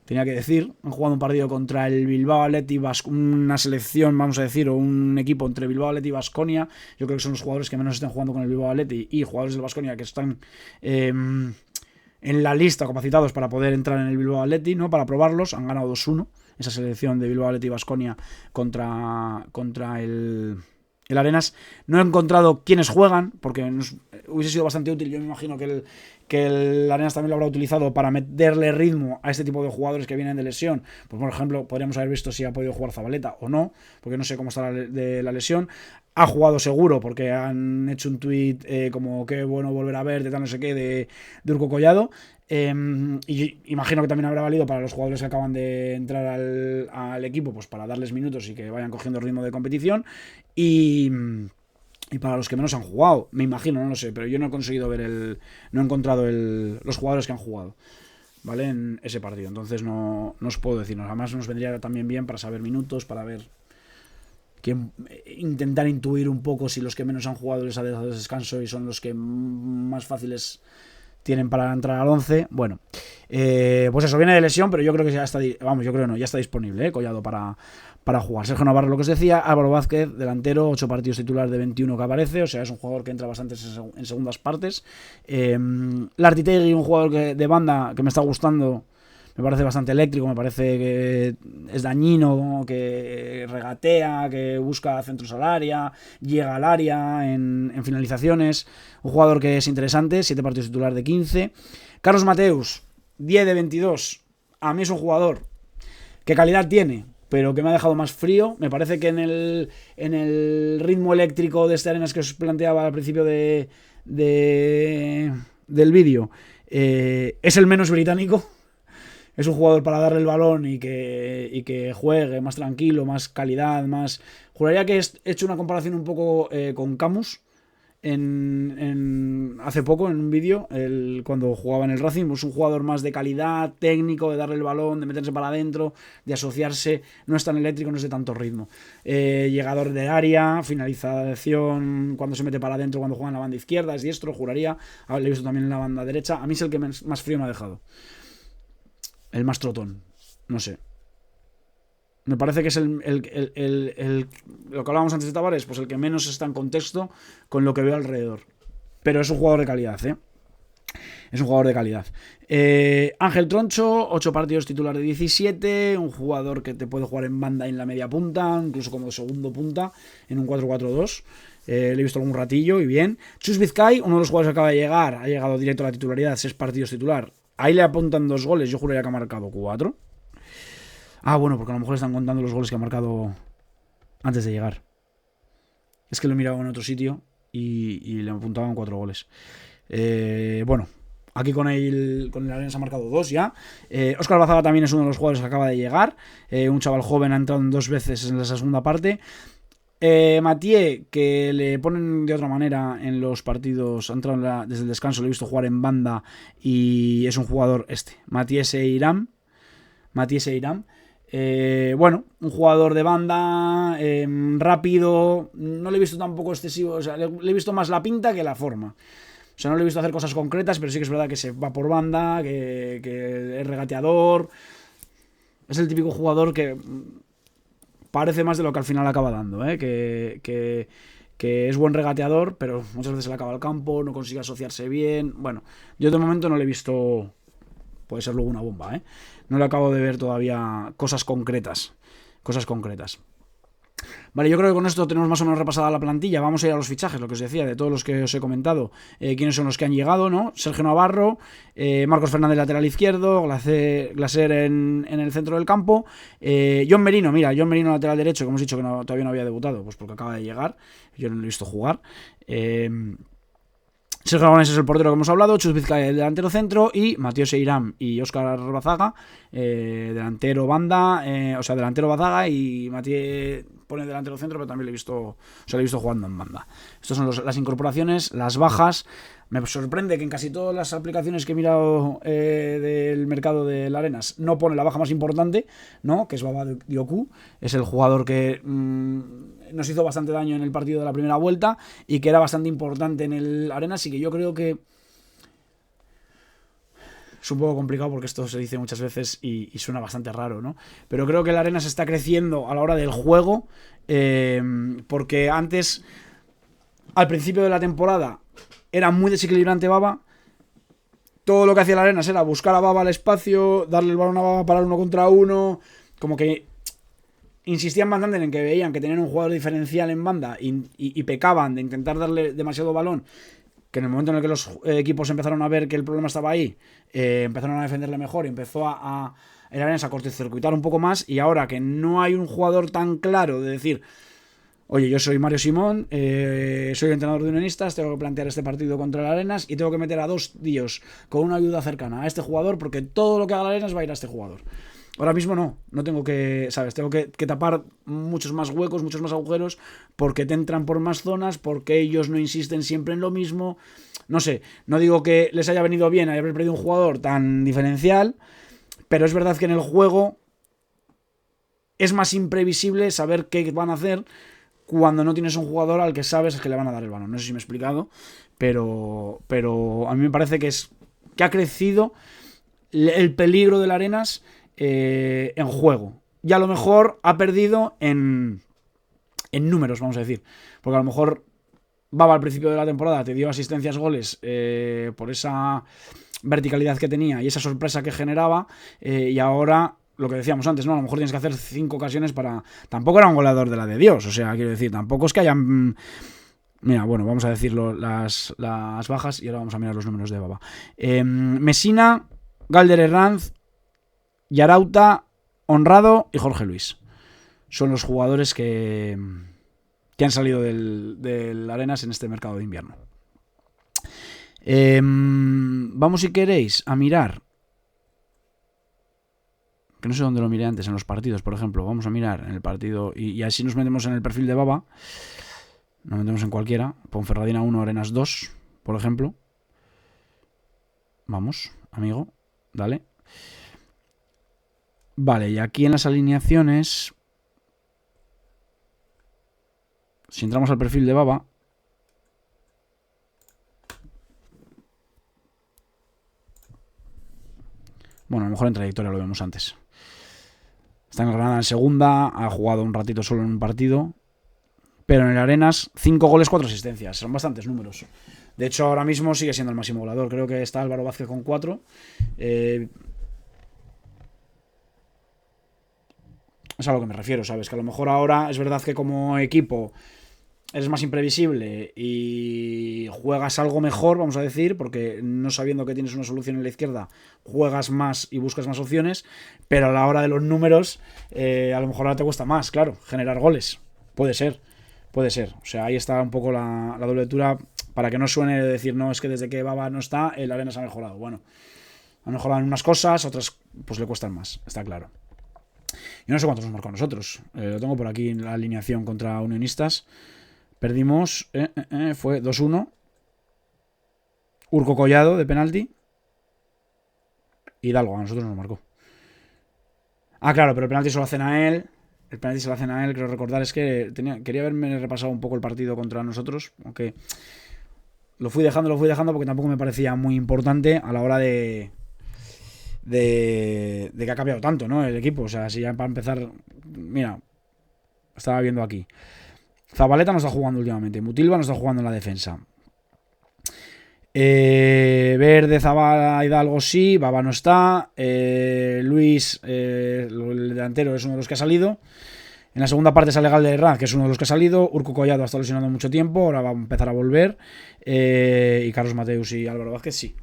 tenía que decir. Han jugado un partido contra el Bilbao Athletic, una selección, vamos a decir, o un equipo entre Bilbao Athletic y Baskonia. Yo creo que son los jugadores que menos están jugando con el Bilbao Athletic y jugadores del Baskonia que están en la lista capacitados para poder entrar en el Bilbao Athletic, ¿no? Para probarlos. Han ganado 2-1 esa selección de Bilbao Athletic y Baskonia contra el Arenas. No he encontrado quiénes juegan, porque hubiese sido bastante útil. Yo me imagino que el Arenas también lo habrá utilizado para meterle ritmo a este tipo de jugadores que vienen de lesión. Pues, por ejemplo, podríamos haber visto si ha podido jugar Zabaleta o no, porque no sé cómo está la lesión. Ha jugado seguro, porque han hecho un tuit como qué bueno volver a ver, de tal no sé qué, de Urco Collado. Y imagino que también habrá valido para los jugadores que acaban de entrar al equipo, pues para darles minutos y que vayan cogiendo ritmo de competición. Y para los que menos han jugado, me imagino, no lo sé, pero yo no he conseguido ver no he encontrado los jugadores que han jugado, ¿vale? En ese partido. Entonces no os puedo decir. Además nos vendría también bien para saber minutos, para ver intentar intuir un poco si los que menos han jugado les ha dejado descanso y son los que más fáciles tienen para entrar al 11. Bueno, pues eso, viene de lesión, pero yo creo que ya está, ya está disponible, Collado para jugar. Sergio Navarro, lo que os decía. Álvaro Vázquez, delantero, 8 partidos titular de 21 que aparece, o sea, es un jugador que entra bastante en segundas partes. Lartitegui, un jugador de banda que me está gustando. Me parece bastante eléctrico, me parece que es dañino, que regatea, que busca centros al área, llega al área en finalizaciones. Un jugador que es interesante, 7 partidos titular de 15. Carlos Mateus, 10 de 22. A mí es un jugador que calidad tiene, pero que me ha dejado más frío. Me parece que en el ritmo eléctrico de este Arenas que os planteaba al principio del vídeo, es el menos británico. Es un jugador para darle el balón y que juegue más tranquilo, más calidad, más... Juraría que he hecho una comparación un poco con Camus hace poco en un vídeo, cuando jugaba en el Racing. Pues un jugador más de calidad, técnico, de darle el balón, de meterse para adentro, de asociarse. No es tan eléctrico, no es de tanto ritmo. Llegador de área, finalización cuando se mete para adentro, cuando juega en la banda izquierda, es diestro, juraría. Lo he visto también en la banda derecha. A mí es el que más frío me ha dejado. El más trotón, no sé. Me parece que es lo que hablábamos antes de Tavares, pues el que menos está en contexto con lo que veo alrededor. Pero es un jugador de calidad, Es un jugador de calidad. Ángel Troncho, 8 partidos titular de 17, un jugador que te puede jugar en banda en la media punta, incluso como segundo punta, en un 4-4-2. Le he visto algún ratillo y bien. Chus Vizcay, uno de los jugadores que acaba de llegar, ha llegado directo a la titularidad, 6 partidos titular. Ahí le apuntan 2 goles, yo juraría que ha marcado 4. Ah, bueno, porque a lo mejor están contando los goles que ha marcado antes de llegar. Es que lo he mirado en otro sitio y le apuntaban 4 goles. Bueno, aquí con el Arenas ha marcado 2 ya. Óscar Bazaga también es uno de los jugadores que acaba de llegar. Un chaval joven, ha entrado 2 veces en esa segunda parte. Mathieu, que le ponen de otra manera en los partidos, ha entrado desde el descanso, lo he visto jugar en banda y es un jugador Mathieu Seiram. Bueno, un jugador de banda, rápido, no le he visto tampoco excesivo, o sea, le he visto más la pinta que la forma. O sea, no le he visto hacer cosas concretas, pero sí que es verdad que se va por banda, que es regateador. Es el típico jugador que parece más de lo que al final acaba dando, ¿eh? Que es buen regateador, pero muchas veces se le acaba el campo, no consigue asociarse bien. Bueno, yo de momento no le he visto... Puede ser luego una bomba, ¿eh? No le acabo de ver todavía cosas concretas. Cosas concretas. Vale, yo creo que con esto tenemos más o menos repasada la plantilla. Vamos a ir a los fichajes, lo que os decía, de todos los que os he comentado. Quiénes son los que han llegado, ¿no? Sergio Navarro, Marcos Fernández lateral izquierdo, Glaser en el centro del campo, John Merino, John Merino lateral derecho, que hemos dicho que todavía no había debutado, pues porque acaba de llegar. Yo no lo he visto jugar. Sergio Aragonés es el portero que hemos hablado, Chus Vizcaya el delantero centro y Mateo Seiram y Óscar Bazaga, delantero banda, delantero Bazaga y Mateo pone delantero centro, pero también le he visto jugando en banda. Estas son las incorporaciones, las bajas. Me sorprende que en casi todas las aplicaciones que he mirado del mercado del Arenas no pone la baja más importante, ¿no? Que es Baba Dioku, es el jugador que nos hizo bastante daño en el partido de la primera vuelta y que era bastante importante en el Arenas, y que yo creo que es un poco complicado porque esto se dice muchas veces y suena bastante raro, ¿no? Pero creo que el Arenas está creciendo a la hora del juego, porque antes, al principio de la temporada, era muy desequilibrante Baba. Todo lo que hacía el Arenas era buscar a Baba al espacio, darle el balón a Baba para 1 contra 1, como que insistían bastante en que veían que tenían un jugador diferencial en banda y pecaban de intentar darle demasiado balón, que en el momento en el que los equipos empezaron a ver que el problema estaba ahí, empezaron a defenderle mejor y empezó el Arenas a cortocircuitar un poco más. Y ahora que no hay un jugador tan claro de decir, oye, yo soy Mario Simón, soy entrenador de Unionistas, tengo que plantear este partido contra el Arenas y tengo que meter a 2 tíos con una ayuda cercana a este jugador, porque todo lo que haga el Arenas va a ir a este jugador. Ahora mismo no tengo que, ¿sabes? Tengo que tapar muchos más huecos, muchos más agujeros, porque te entran por más zonas, porque ellos no insisten siempre en lo mismo. No sé, no digo que les haya venido bien haber perdido un jugador tan diferencial, pero es verdad que en el juego es más imprevisible saber qué van a hacer cuando no tienes un jugador al que sabes que le van a dar el balón. No sé si me he explicado, pero a mí me parece que ha crecido el peligro del Arenas en juego. Y a lo mejor ha perdido en números, vamos a decir. Porque a lo mejor Baba al principio de la temporada te dio asistencias, goles, por esa verticalidad que tenía y esa sorpresa que generaba, y ahora, lo que decíamos antes, ¿no? A lo mejor tienes que hacer 5 ocasiones para... Tampoco era un goleador de la de Dios, o sea, quiero decir, tampoco es que hayan... Mira, bueno, vamos a decirlo, las bajas, y ahora vamos a mirar los números de Baba. Mesina, Galder Herranz, Yarauta, Honrado y Jorge Luis son los jugadores que han salido del Arenas en este mercado de invierno. Vamos, si queréis, a mirar, que no sé dónde lo miré antes, en los partidos, por ejemplo. Vamos a mirar en el partido y así nos metemos en el perfil de Baba. Nos metemos en cualquiera. Ponferradina 1, Arenas 2, por ejemplo. Vamos, amigo, dale. Vale, y aquí en las alineaciones, si entramos al perfil de Baba, bueno, a lo mejor en trayectoria lo vemos antes. Está en Granada en segunda, ha jugado un ratito solo en un partido, pero en el Arenas 5 goles, 4 asistencias. Son bastantes números. De hecho, ahora mismo sigue siendo el máximo goleador. Creo que está Álvaro Vázquez con 4. Es a lo que me refiero, ¿sabes? Que a lo mejor ahora es verdad que como equipo eres más imprevisible y juegas algo mejor, vamos a decir, porque no sabiendo que tienes una solución en la izquierda, juegas más y buscas más opciones, pero a la hora de los números, a lo mejor ahora te cuesta más, claro, generar goles. Puede ser. O sea, ahí está un poco la doble lectura, para que no suene decir, no, es que desde que Baba no está, el Arenas ha mejorado. Bueno, ha mejorado en unas cosas, otras pues le cuestan más, está claro. Yo no sé cuántos nos marcó a nosotros. Lo tengo por aquí en la alineación contra Unionistas. Perdimos, fue 2-1. Urco Collado de penalti. Hidalgo, a nosotros nos marcó. Ah, claro, pero el penalti se lo hacen a él. Creo, recordar, es que quería haberme repasado un poco el partido contra nosotros, aunque Lo fui dejando porque tampoco me parecía muy importante a la hora de que ha cambiado tanto, ¿no? El equipo. O sea, si ya para empezar, mira, estaba viendo aquí. Zabaleta no está jugando últimamente. Mutilva no está jugando en la defensa. Verde, Zabala, Hidalgo sí. Baba no está. Luis, el delantero, es uno de los que ha salido. En la segunda parte sale Galderra, que es uno de los que ha salido. Urco Collado ha estado lesionado mucho tiempo. Ahora va a empezar a volver. Y Carlos Mateus y Álvaro Vázquez sí.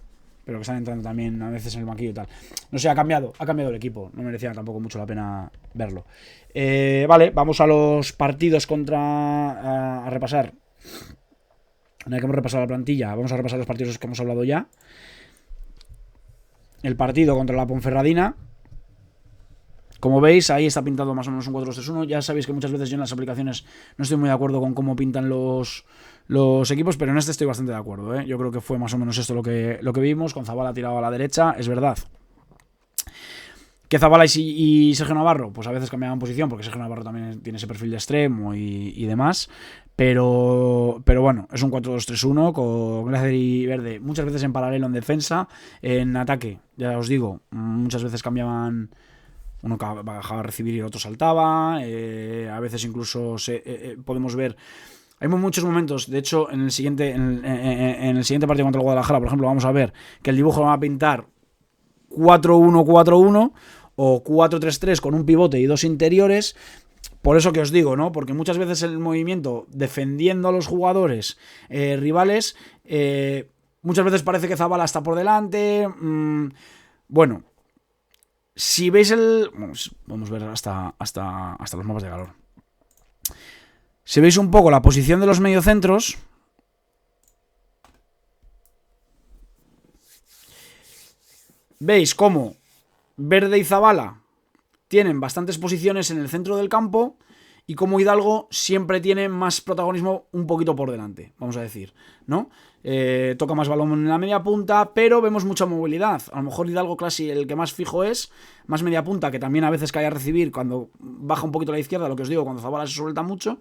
Pero que están entrando también a veces en el banquillo y tal. No sé, ha cambiado el equipo. No merecía tampoco mucho la pena verlo. Vale, vamos a los partidos a repasar. Una vez que hemos repasado la plantilla, vamos a repasar los partidos que hemos hablado ya. El partido contra la Ponferradina. Como veis, ahí está pintado más o menos un 4-2-3-1. Ya sabéis que muchas veces yo en las aplicaciones no estoy muy de acuerdo con cómo pintan los equipos, pero en este estoy bastante de acuerdo, ¿eh? Yo creo que fue más o menos esto lo que vimos, con Zabala tirado a la derecha, es verdad. ¿Que Zabala y Sergio Navarro? Pues a veces cambiaban posición, porque Sergio Navarro también tiene ese perfil de extremo y demás. Pero bueno, es un 4-2-3-1 con Glazer y Verde, muchas veces en paralelo en defensa. En ataque, ya os digo, muchas veces cambiaban. Uno bajaba a recibir y el otro saltaba. A veces incluso podemos ver. Hay muchos momentos. De hecho, en el siguiente partido contra el Guadalajara, por ejemplo, vamos a ver que el dibujo va a pintar 4-1-4-1 o 4-3-3 con un pivote y dos interiores. Por eso que os digo, ¿no? Porque muchas veces el movimiento defendiendo a los jugadores rivales, muchas veces parece que Zabala está por delante. Bueno. Si veis podemos ver hasta los mapas de calor. Si veis un poco la posición de los mediocentros, veis cómo Verde y Zabala tienen bastantes posiciones en el centro del campo y cómo Hidalgo siempre tiene más protagonismo un poquito por delante, vamos a decir, ¿no? Toca más balón en la media punta, pero vemos mucha movilidad. A lo mejor Hidalgo casi el que más fijo es, más media punta, que también a veces cae a recibir cuando baja un poquito a la izquierda, lo que os digo, cuando Zabala se suelta mucho.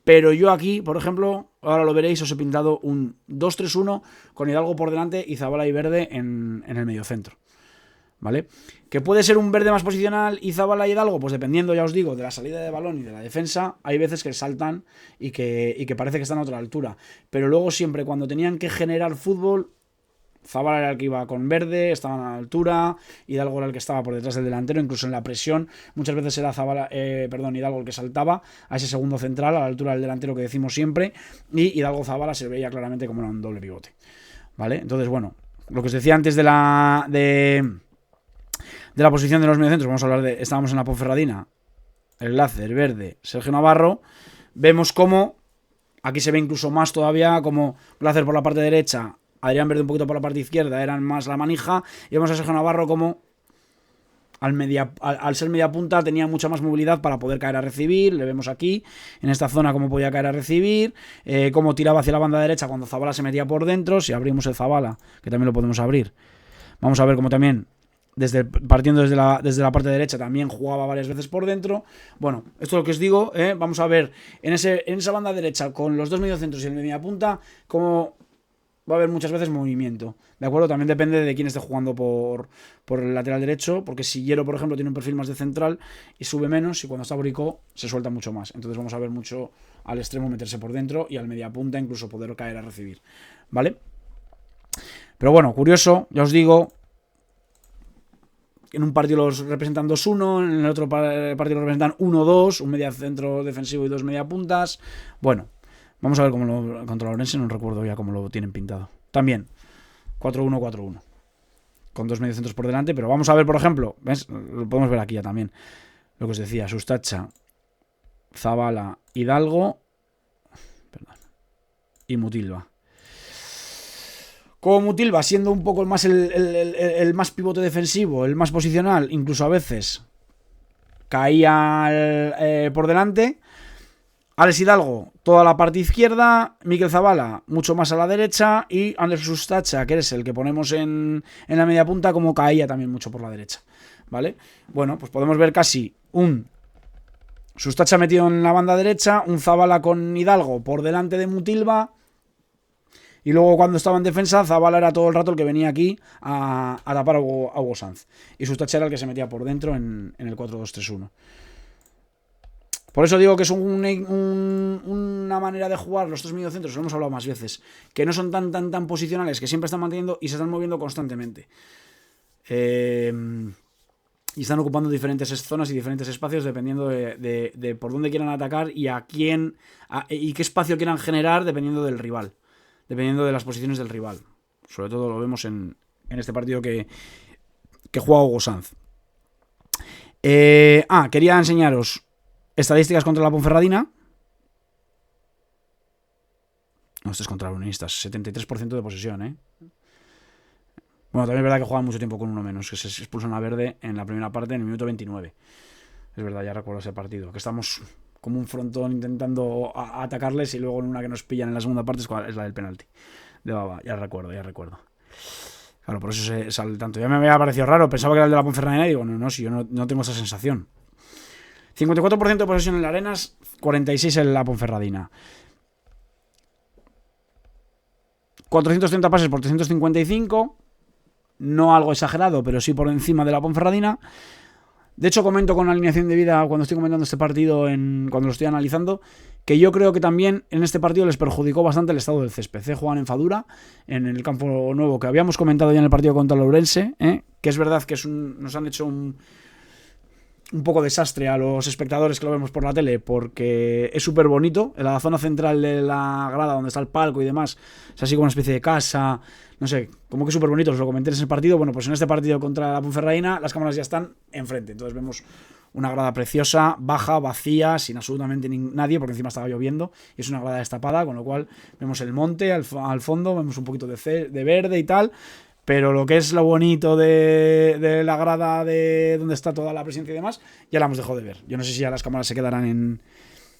Pero yo aquí, por ejemplo, ahora lo veréis, os he pintado un 2-3-1 con Hidalgo por delante y Zabala y Verde en el mediocentro, ¿vale? ¿Que puede ser un Verde más posicional y Zabala y Hidalgo? Pues dependiendo, ya os digo, de la salida de balón y de la defensa, hay veces que saltan y que parece que están a otra altura. Pero luego siempre cuando tenían que generar fútbol, Zabala era el que iba con Verde, estaban a la altura, Hidalgo era el que estaba por detrás del delantero, incluso en la presión, muchas veces era Hidalgo el que saltaba a ese segundo central, a la altura del delantero que decimos siempre, y Hidalgo-Zabala se veía claramente como era un doble pivote, ¿vale? Entonces, bueno, lo que os decía antes de la posición de los mediocentros, vamos a hablar estábamos en la Ponferradina, el Lácer, Verde, Sergio Navarro, vemos cómo, aquí se ve incluso más todavía, como Lácer por la parte derecha, Adrián Verde un poquito por la parte izquierda, eran más la manija, y vemos a Sergio Navarro como al ser media punta tenía mucha más movilidad para poder caer a recibir. Le vemos aquí, en esta zona, cómo podía caer a recibir, cómo tiraba hacia la banda derecha cuando Zabala se metía por dentro. Si abrimos el Zabala, que también lo podemos abrir, vamos a ver cómo también partiendo desde la parte derecha también jugaba varias veces por dentro. Bueno, esto es lo que os digo, vamos a ver en esa banda derecha con los dos mediocentros y el media punta cómo va a haber muchas veces movimiento, ¿de acuerdo? También depende de quién esté jugando por el lateral derecho, porque si Hierro, por ejemplo, tiene un perfil más de central y sube menos, y cuando está Boricó se suelta mucho más. Entonces vamos a ver mucho al extremo meterse por dentro y al media punta incluso poder caer a recibir, ¿vale? Pero bueno, curioso, ya os digo, en un partido los representan 2-1, en el otro partido los representan 1-2, un media centro defensivo y dos media puntas. Bueno, vamos a ver cómo contra la Orense, no recuerdo ya cómo lo tienen pintado. También, 4-1-4-1. Con dos mediocentros por delante, pero vamos a ver, por ejemplo, ¿ves? Lo podemos ver aquí ya también. Lo que os decía, Sustacha, Zabala, Hidalgo, y Mutilva. Como Mutilva, siendo un poco el más pivote defensivo, el más posicional, incluso a veces caía por delante. Alex Hidalgo, toda la parte izquierda. Mikel Zabala, mucho más a la derecha. Y Ander Sustacha, que es el que ponemos en la media punta, como caía también mucho por la derecha, ¿vale? Bueno, pues podemos ver casi un Sustacha metido en la banda derecha, un Zabala con Hidalgo por delante de Mutilva, Y luego cuando estaba en defensa, Zabala era todo el rato el que venía aquí a tapar a Hugo Sanz. Y Sustache era el que se metía por dentro en el 4-2-3-1. Por eso digo que es una manera de jugar los tres mediocentros, lo hemos hablado más veces, que no son tan posicionales, que siempre están manteniendo y se están moviendo constantemente. Y están ocupando diferentes zonas y diferentes espacios dependiendo de por dónde quieran atacar y a quién y qué espacio quieran generar dependiendo del rival, dependiendo de las posiciones del rival. Sobre todo lo vemos en este partido que juega Hugo Sanz. Quería enseñaros estadísticas contra la Ponferradina. No, esto es contra los unionistas. 73% de posesión, Bueno, también es verdad que juegan mucho tiempo con uno menos, que se expulsan a Verde en la primera parte en el minuto 29. Es verdad, ya recuerdo ese partido, que estamos como un frontón intentando atacarles y luego en una que nos pillan en la segunda parte es la del penalti de Baba. Ya recuerdo. Claro, por eso se sale tanto. Ya me había parecido raro, pensaba que era el de la Ponferradina y digo, no, si yo no tengo esa sensación. 54% de posesión en la Arenas, 46% en la Ponferradina. 430 pases por 355. No algo exagerado, pero sí por encima de la Ponferradina. De hecho, comento con alineación de vida cuando estoy comentando este partido, cuando lo estoy analizando, que yo creo que también en este partido les perjudicó bastante el estado del césped. Juegan en Fadura, en el campo nuevo que habíamos comentado ya en el partido contra el Ourense, que es verdad que nos han hecho un poco desastre a los espectadores que lo vemos por la tele, porque es súper bonito. En la zona central de la grada donde está el palco y demás, es así como una especie de casa, no sé, como que súper bonito. Os lo comenté en ese partido. Bueno, pues en este partido contra la Ponferradina las cámaras ya están enfrente, entonces vemos una grada preciosa, baja, vacía, sin absolutamente nadie, porque encima estaba lloviendo y es una grada destapada, con lo cual vemos el monte al fondo, vemos un poquito de verde y tal. Pero lo que es lo bonito de la grada de donde está toda la presencia y demás, ya la hemos dejado de ver. Yo no sé si ya las cámaras se quedarán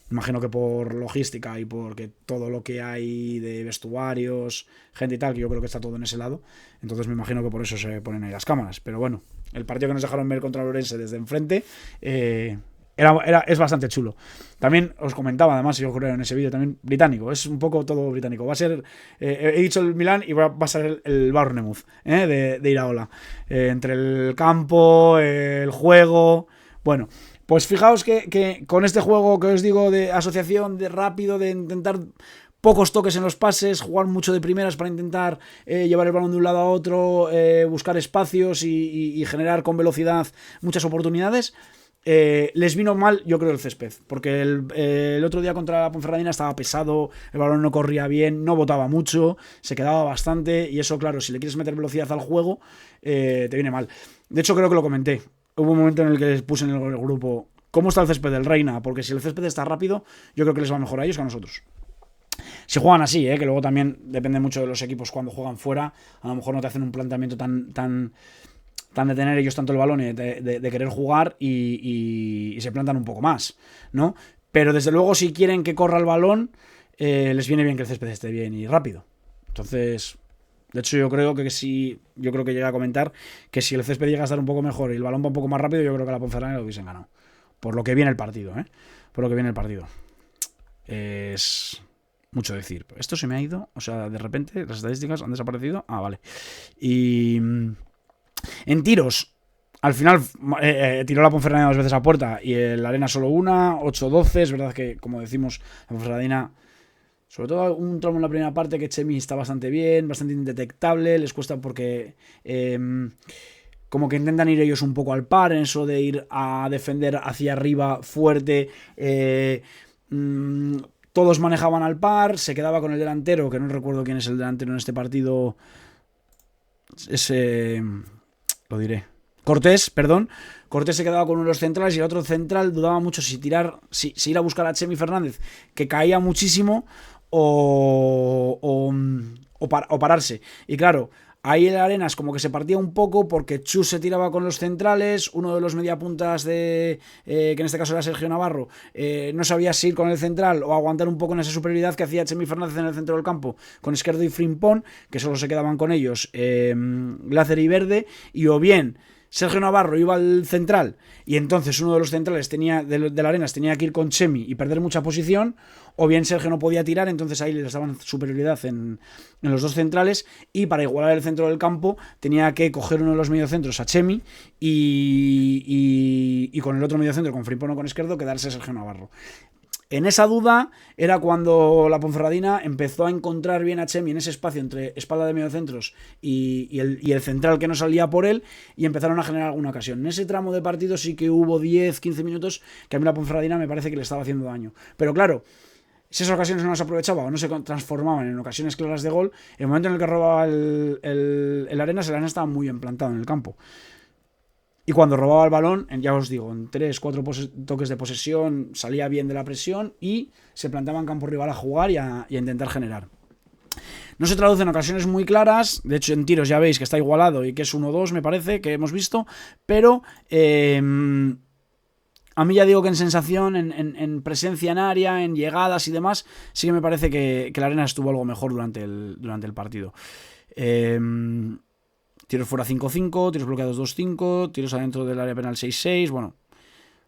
imagino que por logística y porque todo lo que hay de vestuarios, gente y tal, que yo creo que está todo en ese lado. Entonces me imagino que por eso se ponen ahí las cámaras. Pero bueno, el partido que nos dejaron ver contra el Ourense desde enfrente es bastante chulo. También os comentaba, además, yo creo en ese vídeo también, británico, es un poco todo británico. Va a ser, he dicho el Milán y va a ser el Bournemouth de Iraola. Entre el campo, el juego, bueno. Pues fijaos que con este juego que os digo de asociación, de rápido, de intentar pocos toques en los pases, jugar mucho de primeras para intentar llevar el balón de un lado a otro, buscar espacios y generar con velocidad muchas oportunidades, les vino mal, yo creo, el césped, porque el otro día contra la Ponferradina estaba pesado, el balón no corría bien, no botaba mucho, se quedaba bastante, y eso, claro, si le quieres meter velocidad al juego, te viene mal. De hecho, creo que lo comenté. Hubo un momento en el que les puse en el grupo ¿cómo está el césped del Reina? Porque si el césped está rápido, yo creo que les va mejor a ellos que a nosotros. Si juegan así, que luego también depende mucho de los equipos cuando juegan fuera, a lo mejor no te hacen un planteamiento tan de tener ellos tanto el balón y de querer jugar y se plantan un poco más, ¿no? Pero desde luego si quieren que corra el balón, les viene bien que el césped esté bien y rápido. Entonces, de hecho yo creo que llegué a comentar que si el césped llega a estar un poco mejor y el balón va un poco más rápido, yo creo que la Ponferradina lo hubiesen ganado. Por lo que viene el partido, Por lo que viene el partido. Es mucho decir. Esto se me ha ido, o sea, de repente las estadísticas han desaparecido. Vale. Y en tiros, al final tiró la Ponferradina 2 veces a puerta y el Arena solo una, 8-12. Es verdad que, como decimos, la Ponferradina, sobre todo un tramo en la primera parte que Chemi está bastante bien, bastante indetectable, les cuesta porque como que intentan ir ellos un poco al par en eso de ir a defender hacia arriba fuerte, todos manejaban al par, se quedaba con el delantero, que no recuerdo quién es el delantero en este partido, lo diré, Cortés se quedaba con uno de los centrales y el otro central dudaba mucho si ir a buscar a Chemi Fernández, que caía muchísimo, o pararse. Y claro, ahí el Arenas como que se partía un poco porque Chus se tiraba con los centrales, uno de los mediapuntas que en este caso era Sergio Navarro, no sabía si ir con el central o aguantar un poco en esa superioridad que hacía Chemi Fernández en el centro del campo con Esquerdo y Frimpón, que solo se quedaban con ellos Glacer y Verde, y o bien Sergio Navarro iba al central y entonces uno de los centrales de la Arenas tenía que ir con Chemi y perder mucha posición, o bien Sergio no podía tirar, entonces ahí les daban superioridad en los dos centrales, y para igualar el centro del campo tenía que coger uno de los mediocentros a Chemi y con el otro mediocentro, con Frimpón o con Esquerdo, quedarse Sergio Navarro. En esa duda era cuando la Ponferradina empezó a encontrar bien a Chemi en ese espacio entre espalda de mediocentros y el central que no salía por él, y empezaron a generar alguna ocasión. En ese tramo de partido sí que hubo 10-15 minutos que a mí la Ponferradina me parece que le estaba haciendo daño. Pero claro, si esas ocasiones no las aprovechaba o no se transformaban en ocasiones claras de gol, el momento en el que robaba el Arenas estaba muy bien plantado en el campo. Y cuando robaba el balón, ya os digo, en 3-4 toques de posesión salía bien de la presión y se plantaba en campo rival a jugar y a intentar generar. No se traduce en ocasiones muy claras, de hecho en tiros ya veis que está igualado y que es 1-2 me parece que hemos visto, pero a mí ya digo que en sensación, en presencia en área, en llegadas y demás, sí que me parece que la Arena estuvo algo mejor durante el partido. Tiros fuera 5-5, tiros bloqueados 2-5, tiros adentro del área penal 6-6. Bueno,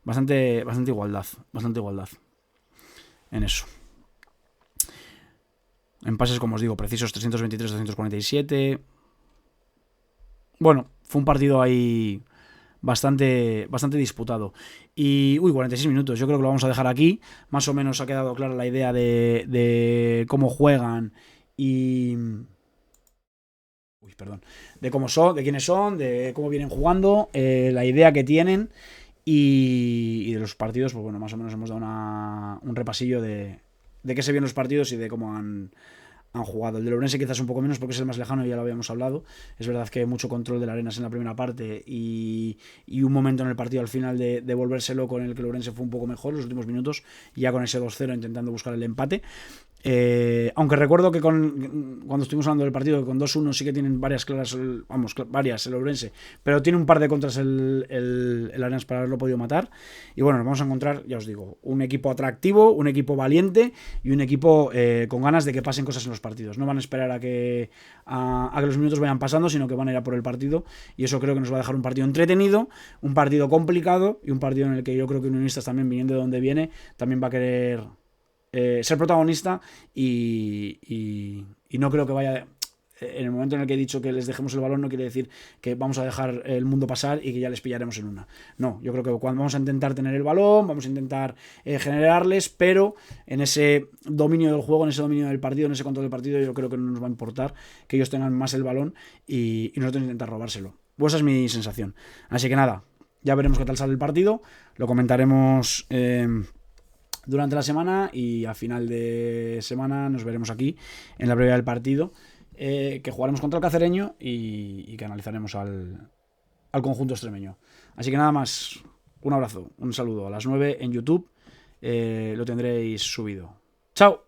bastante igualdad. Bastante igualdad en eso. En pases, como os digo, precisos 323-247. Bueno, fue un partido ahí bastante disputado. Y, 46 minutos. Yo creo que lo vamos a dejar aquí. Más o menos ha quedado clara la idea de cómo juegan y... de cómo son, de quiénes son, de cómo vienen jugando, la idea que tienen y de los partidos, pues bueno, más o menos hemos dado un repasillo de qué se vieron los partidos y de cómo han jugado. El de Ourense quizás un poco menos porque es el más lejano y ya lo habíamos hablado. Es verdad que mucho control de la Arenas en la primera parte y un momento en el partido al final de volverse loco en el que el Ourense fue un poco mejor los últimos minutos, ya con ese 2-0 intentando buscar el empate. Aunque recuerdo que cuando estuvimos hablando del partido, que con 2-1 sí que tienen varias claras, varias el Ourense, pero tiene un par de contras el Arenas para haberlo podido matar. Y bueno, nos vamos a encontrar, ya os digo, un equipo atractivo, un equipo valiente y un equipo con ganas de que pasen cosas en los partidos. No van a esperar a que los minutos vayan pasando, sino que van a ir a por el partido, y eso creo que nos va a dejar un partido entretenido, un partido complicado y un partido en el que yo creo que Unionistas también, viniendo de donde viene, también va a querer ser protagonista y no creo que vaya... En el momento en el que he dicho que les dejemos el balón no quiere decir que vamos a dejar el mundo pasar y que ya les pillaremos en una. No, yo creo que cuando vamos a intentar tener el balón, vamos a intentar generarles, pero en ese dominio del juego, en ese dominio del partido, en ese control del partido, yo creo que no nos va a importar que ellos tengan más el balón y nosotros intentar robárselo. Pues esa es mi sensación. Así que nada, ya veremos qué tal sale el partido, lo comentaremos durante la semana y a final de semana nos veremos aquí en la previa del partido, que jugaremos contra el Cacereño y que analizaremos al conjunto extremeño. Así que nada más, un abrazo, un saludo. A las 9 en YouTube lo tendréis subido. ¡Chao!